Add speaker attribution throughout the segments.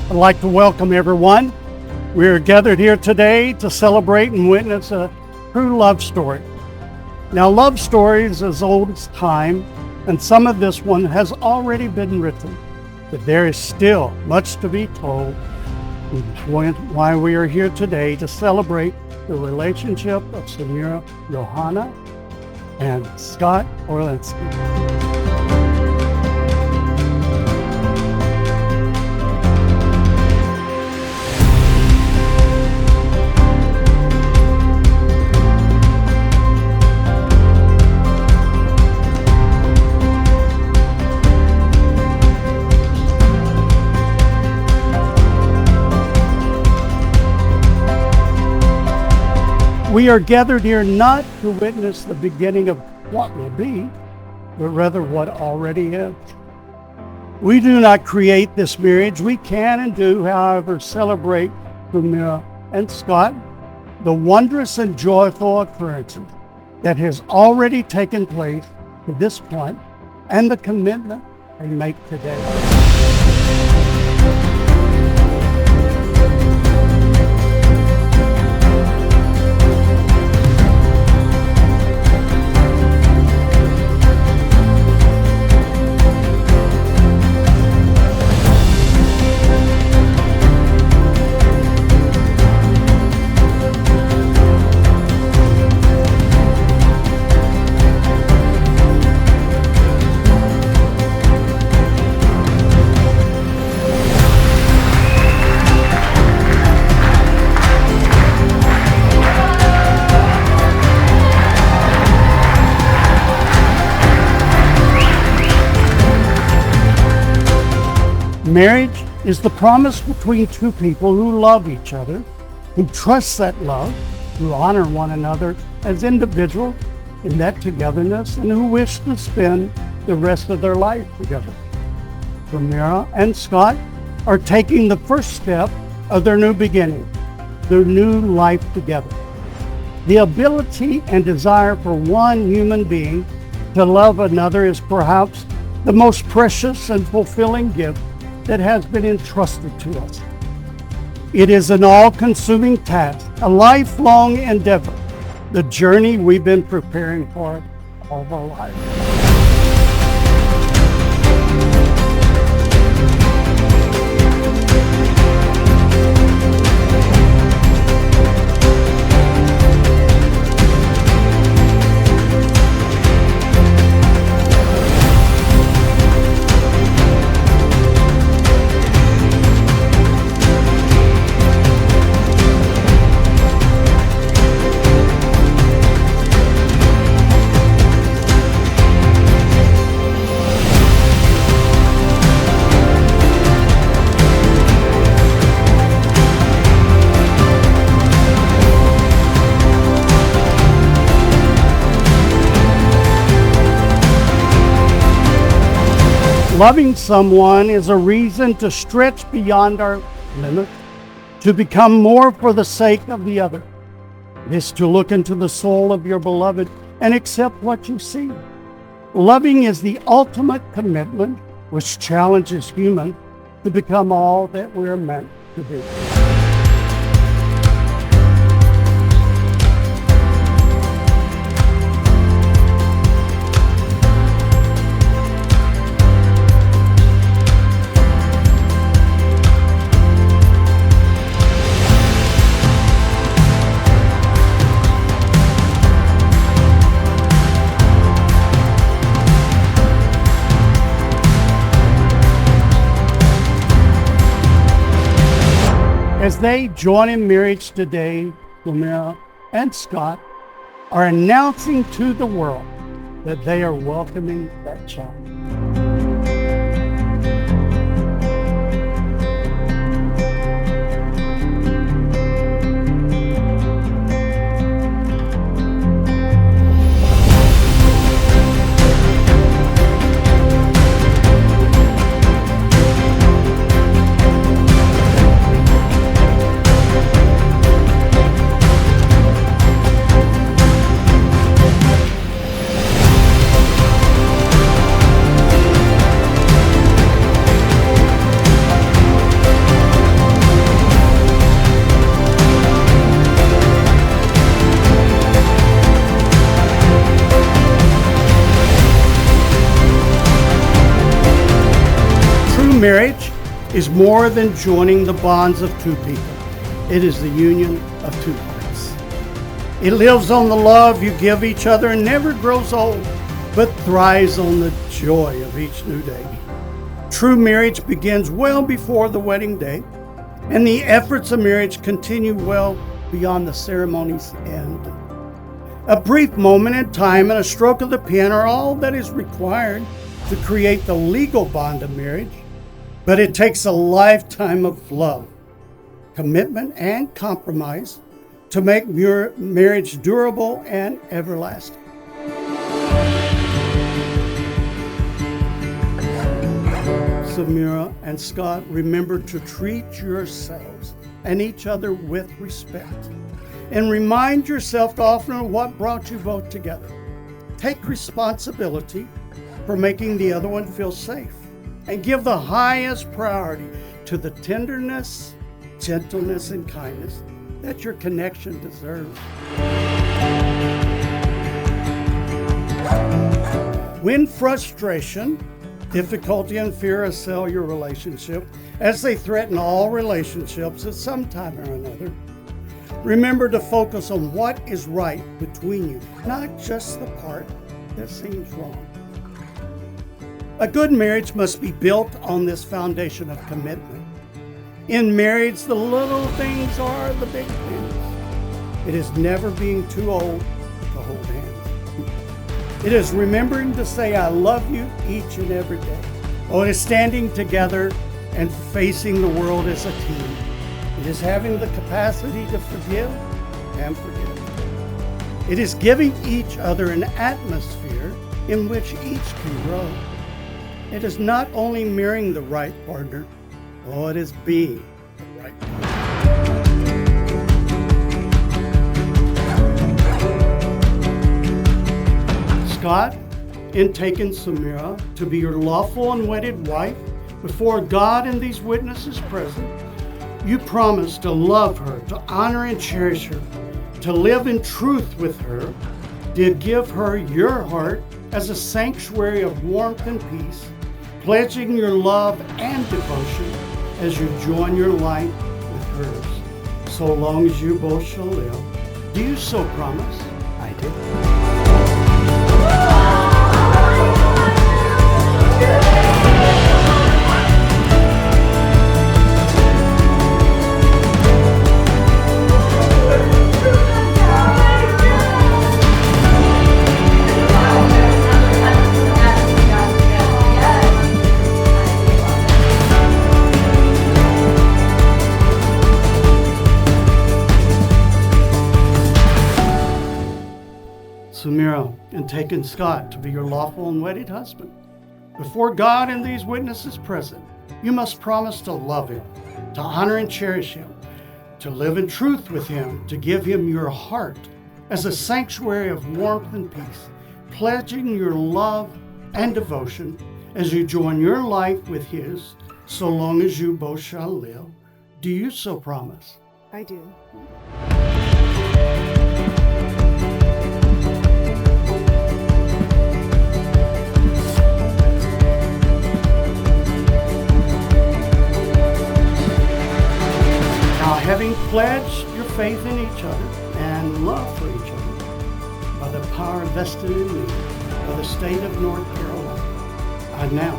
Speaker 1: I'd like to welcome everyone. We are gathered here today to celebrate and witness a true love story. Now, love stories as old as time, and some of this one has already been written, but there is still much to be told. Why we are here today to celebrate the relationship of Shamira, Johanna, and Scott Orlinsky. We are gathered here not to witness the beginning of what will be, but rather what already is. We do not create this marriage. We can and do, however, celebrate Shamira and Scott, the wondrous and joyful occurrences that has already taken place to this point, and the commitment they make today. Marriage is the promise between two people who love each other, who trust that love, who honor one another as individuals in that togetherness, and who wish to spend the rest of their life together. Shamira and Scott are taking the first step of their new beginning, their new life together. The ability and desire for one human being to love another is perhaps the most precious and fulfilling gift that has been entrusted to us. It is an all-consuming task, a lifelong endeavor, the journey we've been preparing for all of our lives. Loving someone is a reason to stretch beyond our limits, to become more for the sake of the other. It is to look into the soul of your beloved and accept what you see. Loving is the ultimate commitment which challenges humans to become all that we're meant to be. As they join in marriage today, Shamira and Scott are announcing to the world that they are welcoming that child. marriage is more than joining the bonds of two people. It is the union of two hearts. It lives on the love you give each other and never grows old, but thrives on the joy of each new day. True marriage begins well before the wedding day, and the efforts of marriage continue well beyond the ceremony's end. A brief moment in time and a stroke of the pen are all that is required to create the legal bond of marriage, but it takes a lifetime of love, commitment, and compromise to make marriage durable and everlasting. Shamira and Scott, remember to treat yourselves and each other with respect. And remind yourself often of what brought you both together. Take responsibility for making the other one feel safe. And give the highest priority to the tenderness, gentleness, and kindness that your connection deserves. When frustration, difficulty, and fear assail your relationship, as they threaten all relationships at some time or another, remember to focus on what is right between you, not just the part that seems wrong. A good marriage must be built on this foundation of commitment. In marriage, the little things are the big things. It is never being too old to hold hands. It is remembering to say, I love you each and every day. Oh, it is standing together and facing the world as a team. It is having the capacity to forgive and forgive. It is giving each other an atmosphere in which each can grow. It is not only marrying the right partner, oh, it is being the right partner. Scott, in taking Shamira to be your lawful and wedded wife before God and these witnesses present, you promise to love her, to honor and cherish her, to live in truth with her, to give her your heart as a sanctuary of warmth and peace, pledging your love and devotion as you join your life with hers, so long as you both shall live. Do you so promise?
Speaker 2: I do.
Speaker 1: Shamira, and taken Scott to be your lawful and wedded husband. Before God and these witnesses present, you must promise to love him, to honor and cherish him, to live in truth with him, to give him your heart as a sanctuary of warmth and peace, pledging your love and devotion as you join your life with his, so long as you both shall live. Do you so promise?
Speaker 3: I do.
Speaker 1: Having pledged your faith in each other and love for each other by the power vested in me by the state of North Carolina, I now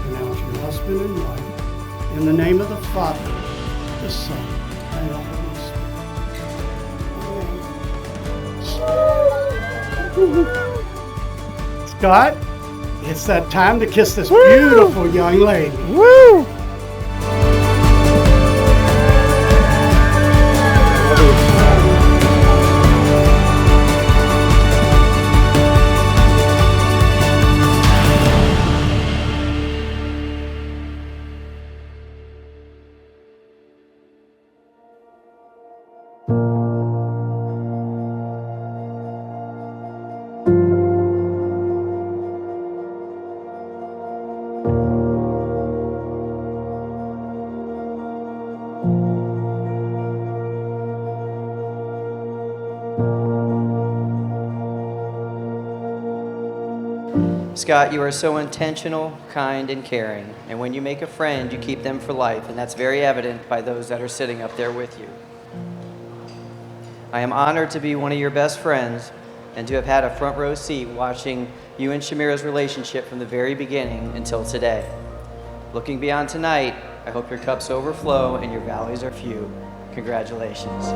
Speaker 1: pronounce you husband and wife in the name of the Father, the Son, and the Holy Spirit. Scott, it's that time to kiss this beautiful young lady.
Speaker 2: Woo! Scott, you are so intentional, kind, and caring. And when you make a friend, you keep them for life. And that's very evident by those that are sitting up there with you. I am honored to be one of your best friends and to have had a front row seat watching you and Shamira's relationship from the very beginning until today. Looking beyond tonight, I hope your cups overflow and your valleys are few. Congratulations.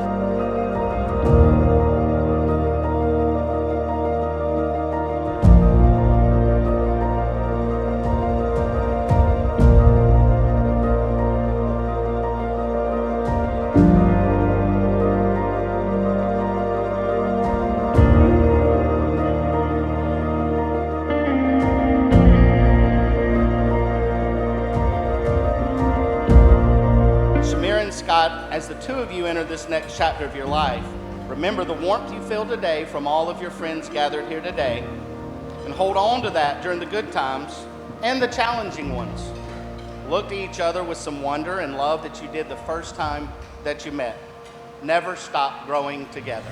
Speaker 3: Scott, as the two of you enter this next chapter of your life, remember the warmth you feel today from all of your friends gathered here today, and hold on to that during the good times and the challenging ones. Look to each other with some wonder and love that you did the first time that you met. Never stop growing together.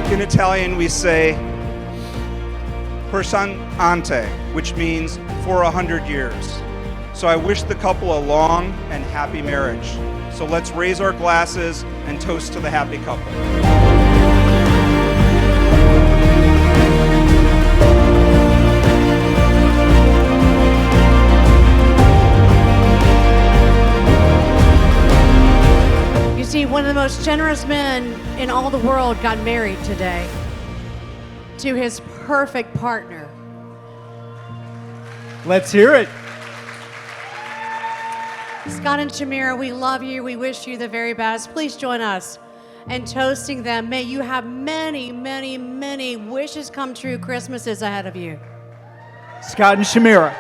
Speaker 4: In Italian, we say per ante, which means for 100 years. So I wish the couple a long and happy marriage. So let's raise our glasses and toast to the happy couple.
Speaker 5: One of the most generous men in all the world got married today to his perfect partner.
Speaker 6: Let's hear it.
Speaker 5: Scott and Shamira, we love you. We wish you the very best. Please join us in toasting them. May you have many, many, many wishes come true Christmases ahead of you.
Speaker 6: Scott and Shamira.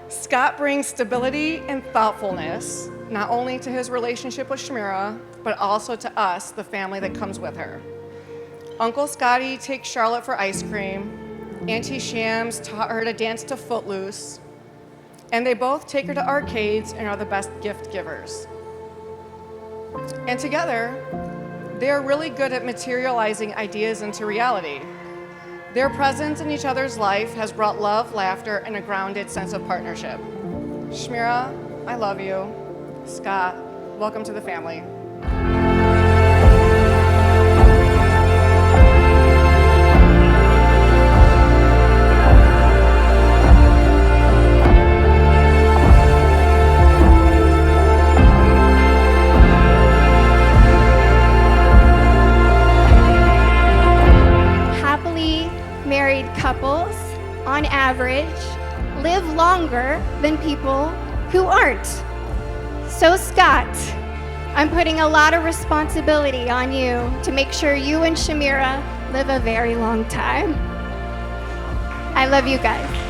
Speaker 7: Scott brings stability and thoughtfulness, not only to his relationship with Shamira, but also to us, the family that comes with her. Uncle Scotty takes Charlotte for ice cream. Auntie Shams taught her to dance to Footloose. And they both take her to arcades and are the best gift givers. And together, they are really good at materializing ideas into reality. Their presence in each other's life has brought love, laughter, and a grounded sense of partnership. Shamira, I love you. Scott, welcome to the family.
Speaker 8: Married couples, on average, live longer than people who aren't. So Scott, I'm putting a lot of responsibility on you to make sure you and Shamira live a very long time. I love you guys.